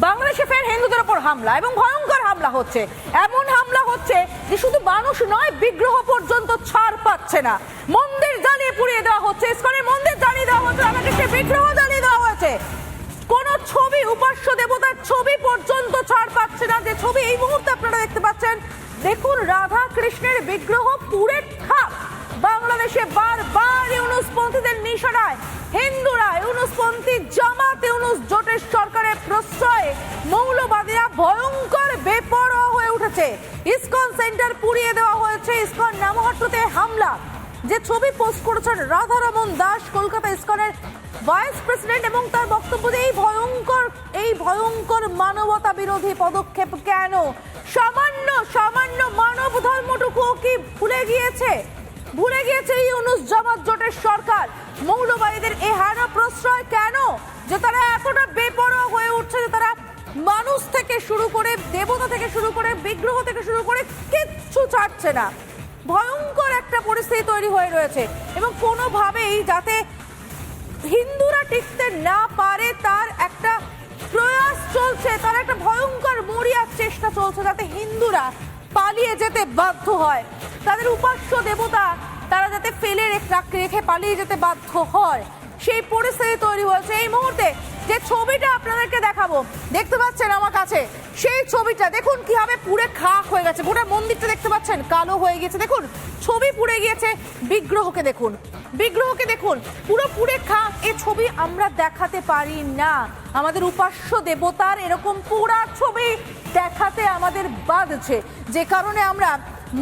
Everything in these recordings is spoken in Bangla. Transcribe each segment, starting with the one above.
বাংলাদেশে ফের হিন্দুদের উপর হামলা এবং ভয়ঙ্কর হামলা হচ্ছে। এমন হামলা হচ্ছে যে শুধু মানুষ নয়, বিগ্রহ পর্যন্ত ছাড় পাচ্ছে না। মন্দির জ্বালিয়ে পুড়িয়ে দেওয়া হচ্ছে, ইসকনের মন্দির জ্বালিয়ে দেওয়া হচ্ছে, রাধাকৃষ্ণের বিগ্রহ জ্বালিয়ে দেওয়া হয়েছে। কোন ছবি, উপাস্য দেবতার ছবি পর্যন্ত ছাড় পাচ্ছে না। যে ছবি এই মুহূর্তে আপনারা দেখতে পাচ্ছেন, দেখুন রাধা কৃষ্ণের বিগ্রহ পুড়ে খাক। বাংলাদেশে বারবার ইউনুসপন্থীদের নিশানায় হিন্দুরা, ইউনুসপন্থী জামাত ইউনুস জোটের সরকারের প্রশ্রয়ে মৌলবাদীরা ভয়ঙ্কর বেপরোয়া হয়ে উঠেছে। ইসকন সেন্টার পুড়িয়ে দেওয়া হয়েছে, ইসকন নামহট্টতে হামলা। যে ছবি পোস্ট করেছেন রাধারমন দাস, কলকাতা ইসকনের ভাইস প্রেসিডেন্ট, এবং তার বক্তব্য যে এই ভয়ঙ্কর মানবতা বিরোধী পদক্ষেপ কেন? সামান্য মানব ধর্মটুকু কি ভুলে গিয়েছে ইউনুস জামাত জোটের সরকার? মৌলবাদীদের এই হানা প্রশ্রয় কেন? যে তারা এতটা বেপরোয়া হয়ে উঠছে, যে তারা মানুষ থেকে শুরু করে, দেবতা থেকে শুরু করে, বিগ্রহ থেকে শুরু করে কিচ্ছু ছাড়ছে না। ভয়ঙ্কর একটা পরিস্থিতি তৈরি হয়ে রয়েছে এবং কোনোভাবেই যাতে হিন্দুরা টিকতে না পারে তার একটা প্রয়াস চলছে, তার একটা ভয়ঙ্কর মরিয়ার চেষ্টা চলছে, যাতে হিন্দুরা পালিয়ে যেতে বাধ্য হয়। তাদের উপাস্য দেবতা তারা যাতে ফেলে রেখে পালিয়ে যেতে বাধ্য হয়, সেই পরিস্থিতি তৈরি হয়েছে। এই মুহূর্তে যে ছবিটা আপনাদেরকে দেখাবো, দেখতে পাচ্ছেন আমার কাছে, সেই ছবিটা দেখুন কিভাবে পুড়ে খাক হয়ে গেছে। গোটা মন্দিরটা দেখতে পাচ্ছেন কালো হয়ে গেছে। দেখুন ছবি পুড়ে গিয়েছে, বিগ্রহকে দেখুন পুরো পুড়ে খাক। এই ছবি আমরা দেখাতে পারি না, আমাদের উপাস্য দেবতার এরকম পোড়া ছবি দেখাতে আমাদের বাধছে, যে কারণে আমরা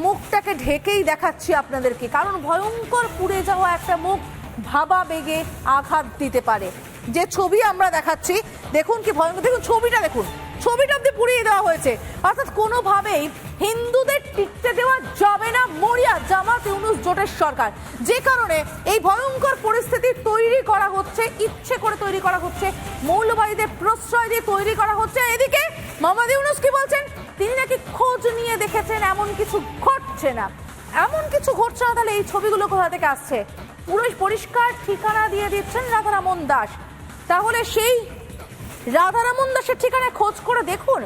মুখটাকে ঢেকেই দেখাচ্ছি আপনাদেরকে। কারণ ভয়ঙ্কর পুড়ে যাওয়া একটা মুখ ভাবা বেগে আঘাত দিতে পারে। যে ছবি আমরা দেখাচ্ছি দেখুন কি ভয়ঙ্কর, দেখুন ছবিটা অব্দি পুড়িয়ে দেওয়া হয়েছে। অর্থাৎ কোনোভাবেই হিন্দুদের টিকতে দেওয়া যাবে না মরিয়া জামাত ইউনুস জোটের সরকার, যে কারণে এই ভয়ঙ্কর পরিস্থিতি তৈরি করা হচ্ছে, ইচ্ছে করে তৈরি করা হচ্ছে, মৌলবাদীদের প্রশ্রয় দিয়ে তৈরি করা হচ্ছে। এদিকে মোহাম্মদ ইউনুস কি বলছেন? তিনি নাকি খোঁজ নিয়ে দেখেছেন এমন কিছু ঘটছে না। তাহলে এই ছবিগুলো কোথা থেকে আসছে? পুরো পরিষ্কার ঠিকানা দিয়ে দিচ্ছেন রাধারমন দাস। তাহলে সেই রাধারমন দাসের ঠিকানায় খোঁজ করে দেখুন।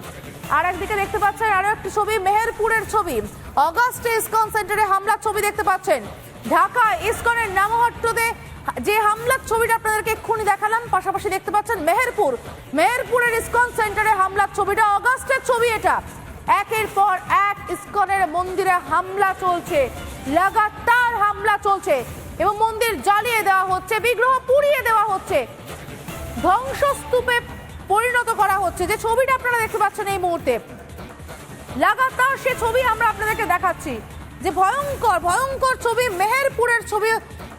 আর একদিকে দেখতে পাচ্ছেন আরো একটি ছবি, মেহেরপুরের ছবি, অগাস্টে ইসকন সেন্টারে হামলার ছবি দেখতে পাচ্ছেন। ঢাকায় ইসকনের নামহট্টতে যে হামলার ছবিটা আপনাদেরকে এক্ষুনি দেখালাম, পাশাপাশি দেখতে পাচ্ছেন মেহেরপুরের ইসকন সেন্টারে হামলার ছবিটা, অগাস্টের ছবি এটা। একের পর এক ইসকনের মন্দিরে হামলা চলছে, লাগাতার হামলা চলছে এবং মন্দির জ্বালিয়ে দেওয়া হচ্ছে, বিগ্রহ পুড়িয়ে দেওয়া হচ্ছে, ধ্বংসস্তূপে পরিণত করা হচ্ছে। যে ছবিটা আপনারা দেখতে পাচ্ছেন এই মুহূর্তে, লাগাতার সে ছবি আমরা আপনাদেরকে দেখাচ্ছি। যে ভয়ঙ্কর ছবি, মেহেরপুরের ছবি,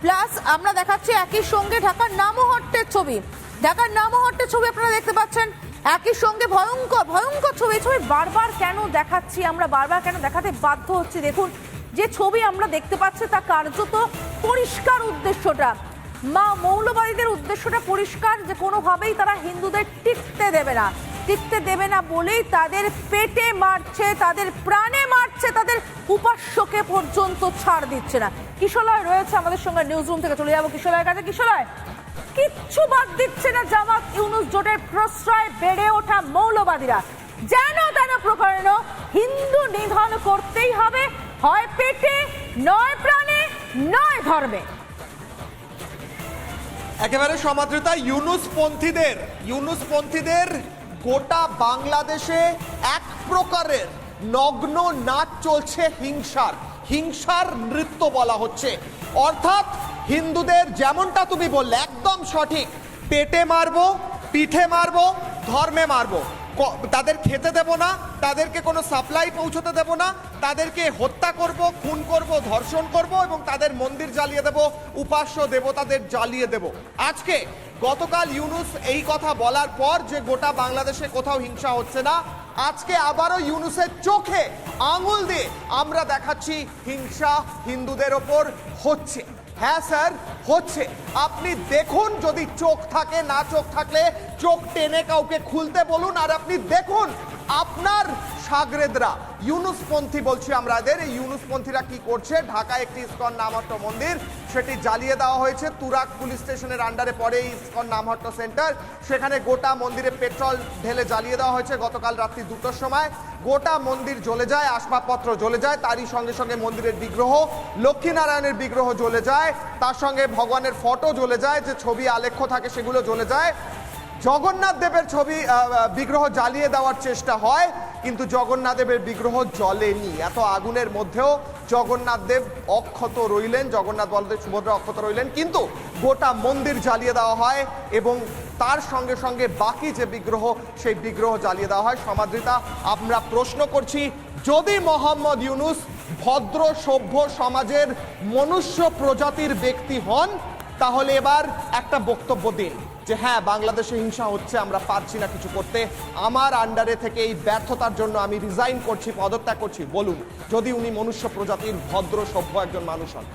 প্লাস আমরা দেখাচ্ছি একই সঙ্গে ঢাকার নামহট্টের ছবি আপনারা দেখতে পাচ্ছেন। একই সঙ্গে ভয়ঙ্কর ছবি বারবার কেন দেখাচ্ছি আমরা, বারবার কেন দেখাতে বাধ্য হচ্ছি? দেখুন যে ছবি আমরা দেখতে পাচ্ছি তা কার্যত পরিষ্কার উদ্দেশ্যটা, মৌলবাদীদের উদ্দেশ্যটা পরিষ্কার, যে কোনোভাবেই তারা হিন্দুদের টিকতে দেবে না বলেই তাদের পেটে মারছে, তাদের প্রাণে মারছে, তাদের উপাস্যকে পর্যন্ত ছাড় দিচ্ছে না। কিশলয় রয়েছে আমাদের সঙ্গে, নিউজ রুম থেকে চলে যাবো কিশলয়ের কাছে। কিশলয়, কিচ্ছু বাদ দিচ্ছে না জামাত ইউনুস জোটের প্রশ্রয় বেড়ে ওঠা মৌলবাদীরা। যেন তেন প্রকারেণ হিন্দু নিধন করতেই হবে, হয় পেটে, নয় প্রাণে, নয় ধর্মে। একেবারে সমাদৃতা, ইউনুসপন্থীদের গোটা বাংলাদেশে এক প্রকারের নগ্ন নাচ চলছে, হিংসার নৃত্য বলা হচ্ছে। অর্থাৎ হিন্দুদের যেমনটা তুমি বললে একদম সঠিক, পেটে মারবো, পিঠে মারবো, ধর্মে মারবো, তাদের খেতে দেব না, তাদেরকে কোনো সাপ্লাই পৌঁছতে দেব না, তাদেরকে হত্যা করব, খুন করব, ধর্ষণ করব এবং তাদের মন্দির জ্বালিয়ে দেব, উপাস্য দেবতাদের জ্বালিয়ে দেব। গতকাল ইউনুস এই কথা বলার পর যে গোটা বাংলাদেশে কোথাও হিংসা হচ্ছে না, আজকে আবারও ইউনুসের চোখে আঙুল দিয়ে আমরা দেখাচ্ছি হিংসা হিন্দুদের ওপর হচ্ছে। হ্যাঁ স্যার, হচ্ছে। আপনি দেখুন, যদি চোখ থাকে, না চোখ থাকলে চোখ টেনে কাউকে খুলতে বলুন। আর আপনি দেখুন আপনার সাগরেদরা, ইউনুসপন্থী বলছি আমরা এদের, এই ইউনুসপন্থীরা কি করছে। ঢাকায় একটি ইসকন নামহট্ট মন্দির, সেটি জ্বালিয়ে দেওয়া হয়েছে। তুরাগ পুলিশ স্টেশনের আন্ডারে পড়ে এই ইসকন নামহট্ট সেন্টার। সেখানে গোটা মন্দিরে পেট্রোল ঢেলে জ্বালিয়ে দেওয়া হয়েছে গতকাল রাত্রি 2টোর সময়। গোটা মন্দির জ্বলে যায়, আসবাবপত্র জ্বলে যায়, তারই সঙ্গে সঙ্গে মন্দিরের বিগ্রহ, লক্ষ্মীনারায়ণের বিগ্রহ জ্বলে যায়, তার সঙ্গে ভগবানের ফটো জ্বলে যায়, যে ছবি আলেখ্য থাকে সেগুলো জ্বলে যায়। জগন্নাথ দেবের ছবি বিগ্রহ জ্বালিয়ে দেওয়ার চেষ্টা হয়, কিন্তু জগন্নাথ দেবের বিগ্রহ জ্বলেনি। এত আগুনের মধ্যেও জগন্নাথ দেব অক্ষত রইলেন, জগন্নাথ বলদেব সুভদ্রা অক্ষত রইলেন, কিন্তু গোটা মন্দির জ্বালিয়ে দেওয়া হয় এবং তার সঙ্গে সঙ্গে বাকি যে বিগ্রহ, সেই বিগ্রহ জ্বালিয়ে দেওয়া হয়। সমাদৃতা, আমরা প্রশ্ন করছি, যদি মোহাম্মদ ইউনুস ভদ্র সভ্য সমাজের মনুষ্য প্রজাতির ব্যক্তি হন, তাহলে এবার একটা বক্তব্য দিন যে হ্যাঁ, বাংলাদেশে হিংসা হচ্ছে, আমরা পারছি না কিছু করতে, আমার আন্ডারে থেকে এই ব্যর্থতার জন্য আমি রিজাইন করছি, পদত্যাগ করছি, বলুন যদি উনি মনুষ্য প্রজাতির ভদ্র সভ্য একজন মানুষ হন।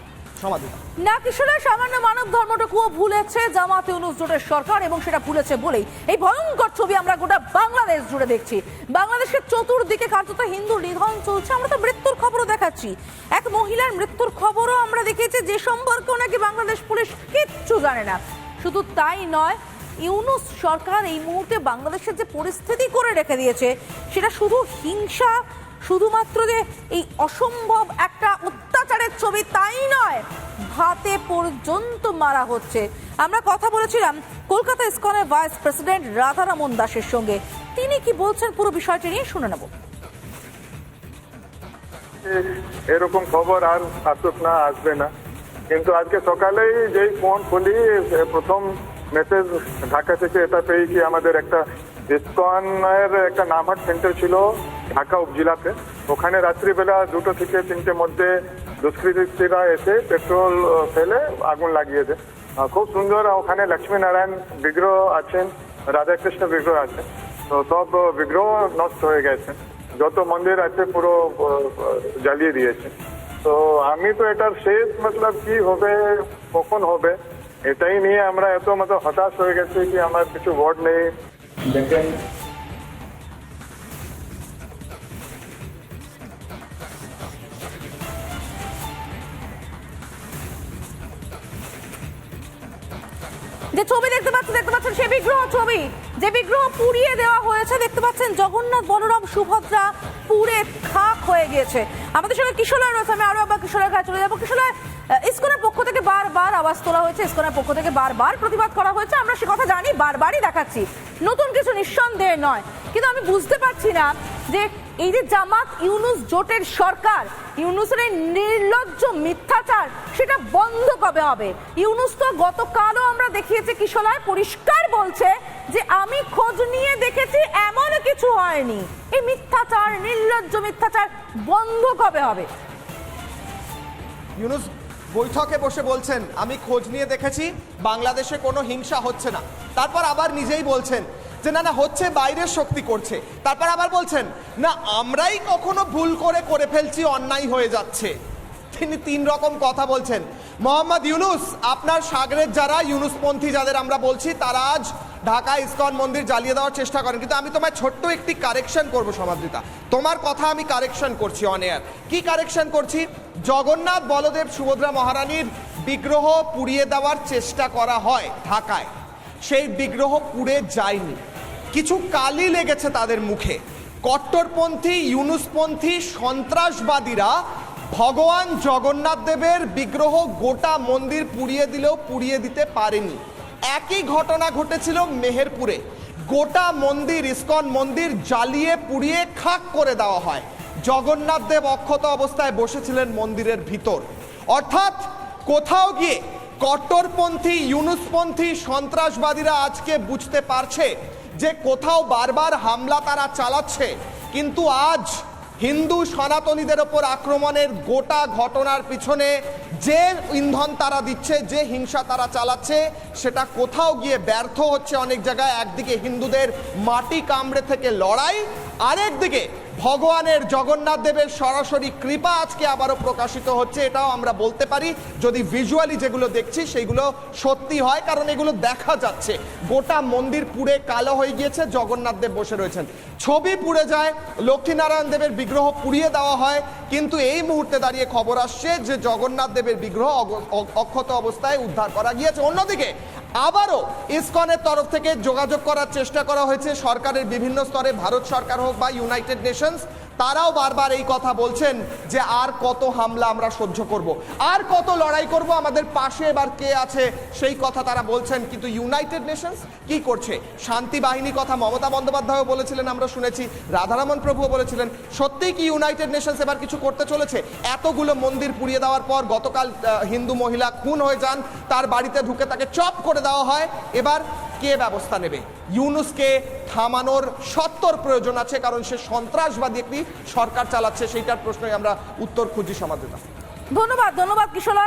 সমাধিতা না, কিশোরের সামান্য মানব ধর্মটুকুও ভুলেছে জামাত ইউনুস জোটের সরকার, এবং সেটা ভুলেছে বলেই এই ভয়ঙ্কর ছবি আমরা গোটা বাংলাদেশ জুড়ে দেখছি। বাংলাদেশের চতুর্দিকে কার্যত হিন্দু নিধন চলছে। আমরা তো মৃত্যুর খবরও দেখাচ্ছি, এক মহিলার মৃত্যুর খবরও আমরা দেখেছি, যে সম্পর্কে নাকি বাংলাদেশ পুলিশ কিচ্ছু জানে না। শুধু তাই নয়, ইউনুস সরকার এই মুহূর্তে বাংলাদেশের যে পরিস্থিতি করে রেখে দিয়েছে, সেটা শুধু হিংসা, শুধুমাত্র যে এই অসম্ভব একটা অত্যাচারের ছবি তাই নয়, ভাতে পর্যন্ত মারা হচ্ছে। আমরা কথা বলেছিলাম কলকাতা ইসকনের ভাইস প্রেসিডেন্ট রাধারমন দাসের সঙ্গে, তিনি কি বলছেন পুরো বিষয়টি নিয়ে শুনে নেব। এরকম খবর আর আসুক না, আসবে না, কিন্তু আজকে সকালেই যেই ফোন খুলি, প্রথম মেসেজ ঢাকা থেকে এটা পেয়ে কি আমাদের একটা ইসকনের একটা নামহাট সেন্টার ছিল ঢাকা উপজেলাতে, ওখানে রাত্রিবেলা 2টো থেকে 3টের মধ্যে দুষ্কৃতীরা এসে পেট্রোল ফেলে আগুন লাগিয়ে দেয়। খুব সুন্দর, ওখানে লক্ষ্মীনারায়ণ বিগ্রহ আছেন, রাধাকৃষ্ণ বিগ্রহ আছে, তো সব বিগ্রহ নষ্ট হয়ে গেছে, যত মন্দির আছে পুরো জ্বালিয়ে দিয়েছে। তো আমি তো এটার শেষ মতলব কি হবে, কখন হবে, এটাই নিয়ে আমরা এত হতাশ হয়ে গেছি কি আমার কিছু ওয়ার্ড নেই। দেখেন যে ছবি দেখতে পাচ্ছেন সে বিগ্রহ ছবি, যে বিগ্রহ পুড়িয়ে দেওয়া হয়েছে। দেখতে পাচ্ছেন জগন্নাথ বলরাম সুভদ্রা পুড়ে খাক হয়ে গিয়েছে। আমাদের সঙ্গে কিশোরয় রয়েছে, আমি আরো আবার কিশোরের কাছে চলে যাবো। কিশোরয়, ইসকনের পক্ষ থেকে বারবার আওয়াজ তোলা হয়েছে, ইসকনের পক্ষ থেকে বারবার প্রতিবাদ করা হয়েছে, আমরা সে কথা জানি, বারবারই দেখাচ্ছি, নতুন কিছু নিঃসন্দেহে নয়। কিন্তু আমি বুঝতে পারছি না যে এই যে জামাত ইউনুস জোটের সরকার, ইউনুসের এই নির্লজ্জ মিথ্যাচার, সেটা বন্ধ কবে হবে? ইউনুস তো গতকালও আমরা দেখিয়েছি, কিশোরয় পরিষ্কার বলছে যে আমি খোঁজ নিয়ে দেখেছি, এমন কিছু হয়নি। এই মিথ্যাচার, নির্লজ্জ মিথ্যাচার বন্ধ কবে হবে? ইউনুস বৈঠকে বসে বলছেন আমি খোঁজ নিয়ে দেখেছি, বাংলাদেশে কোনো হিংসা হচ্ছে না। তারপর আবার নিজেই বলছেন যে না না হচ্ছে, বাইরের শক্তি করছে। তারপর আবার বলছেন না আমরাই কখনো ভুল করে ফেলছি, অন্যায় হয়ে যাচ্ছে। তিনি 3 রকম কথা বলছেন। মোহাম্মদ ইউনুস, আপনার সাগরের যারা ইউনুসপন্থী যাদের আমরা বলছি, তারা আজ ঢাকা ইসকন মন্দির জ্বালিয়ে দেওয়ার চেষ্টা করেন, কিন্তু আমি তোমায় ছোট্ট একটি কারেকশন করবো সমাদৃতা, তোমার কথা আমি কারেকশন করছি অন এয়ার। কি কারেকশন করছি? জগন্নাথ বলদেব সুভদ্রা মহারানীর বিগ্রহ পুড়িয়ে দেওয়ার চেষ্টা করা হয় ঢাকায়, সেই বিগ্রহ পুড়ে যায়নি, কিছু কালি লেগেছে তাদের মুখে। কট্টরপন্থী ইউনুসপন্থী সন্ত্রাসবাদীরা ভগবান জগন্নাথ দেবের বিগ্রহ গোটা মন্দির পুড়িয়ে দিলেও পুড়িয়ে দিতে পারেনি। একই ঘটনা ঘটেছিল মেহেরপুরে, গোটা মন্দির, ইসকন মন্দির জ্বালিয়ে পুড়িয়ে খাক করে দেওয়া হয়। জগন্নাথ দেব অক্ষত অবস্থায় বসেছিলেন মন্দিরের ভিতর। অর্থাৎ কোথাও গিয়ে কট্টরপন্থী ইউনুসপন্থী সন্ত্রাসবাদীরা আজকে বুঝতে পারছে যে কোথাও বারবার হামলা তারা চালাচ্ছে, কিন্তু আজ হিন্দু সনাতনীদের ওপর আক্রমণের গোটা ঘটনার পিছনে যে ইন্ধন তারা দিচ্ছে, যে হিংসা তারা চালাচ্ছে, সেটা কোথাও গিয়ে ব্যর্থ হচ্ছে অনেক জায়গায়। একদিকে হিন্দুদের মাটি কামড়ে থেকে লড়াই, আরেকদিকে ভগবানের জগন্নাথ দেবের সরাসরি কৃপা আজকে আবারও প্রকাশিত হচ্ছে, এটাও আমরা বলতে পারি যদি ভিজুয়ালি যেগুলো দেখছি সেইগুলো সত্যি হয়, কারণ এগুলো দেখা যাচ্ছে। গোটা মন্দির পুড়ে কালো হয়ে গিয়েছে, জগন্নাথ দেব বসে রয়েছেন, ছবি পুড়ে যায়, লক্ষ্মীনারায়ণ দেবের বিগ্রহ পুড়িয়ে দেওয়া হয়, কিন্তু এই মুহূর্তে দাঁড়িয়ে খবর আসছে যে জগন্নাথ দেবের বিগ্রহ অক্ষত অবস্থায় উদ্ধার করা গিয়েছে। অন্যদিকে আবারও ইসকনের তরফ থেকে যোগাযোগ করার চেষ্টা করা হয়েছে সরকারের বিভিন্ন স্তরে, ভারত সরকার হোক বা ইউনাইটেড নেশনস, তারাও বারবার এই কথা বলছেন যে আর কত হামলা আমরা সহ্য করব, আর কত লড়াই করব, আমাদের পাশে এবার কে আছে সেই কথা তারা বলছেন। কিন্তু ইউনাইটেড নেশনস কি করছে? শান্তি বাহিনী কথা মমতা বন্দ্যোপাধ্যায়ও বলেছিলেন, আমরা শুনেছি, রাধারমণ প্রভুও বলেছিলেন। সত্যিই কি ইউনাইটেড নেশনস এবার কিছু করতে চলেছে? এতগুলো মন্দির পুড়িয়ে দেওয়ার পর গতকাল হিন্দু মহিলা খুন হয়ে যান, তার বাড়িতে ঢুকে তাকে চপ করে দেওয়া হয়, এবার কে ব্যবস্থা নেবে? ইউনুসকে থামানোর সত্তর প্রয়োজন আছে, কারণ সে সন্ত্রাসবাদী একটি সরকার চালাচ্ছে, সেইটার প্রশ্নই আমরা উত্তর খুঁজি সমাজে। ধন্যবাদ কিশোর।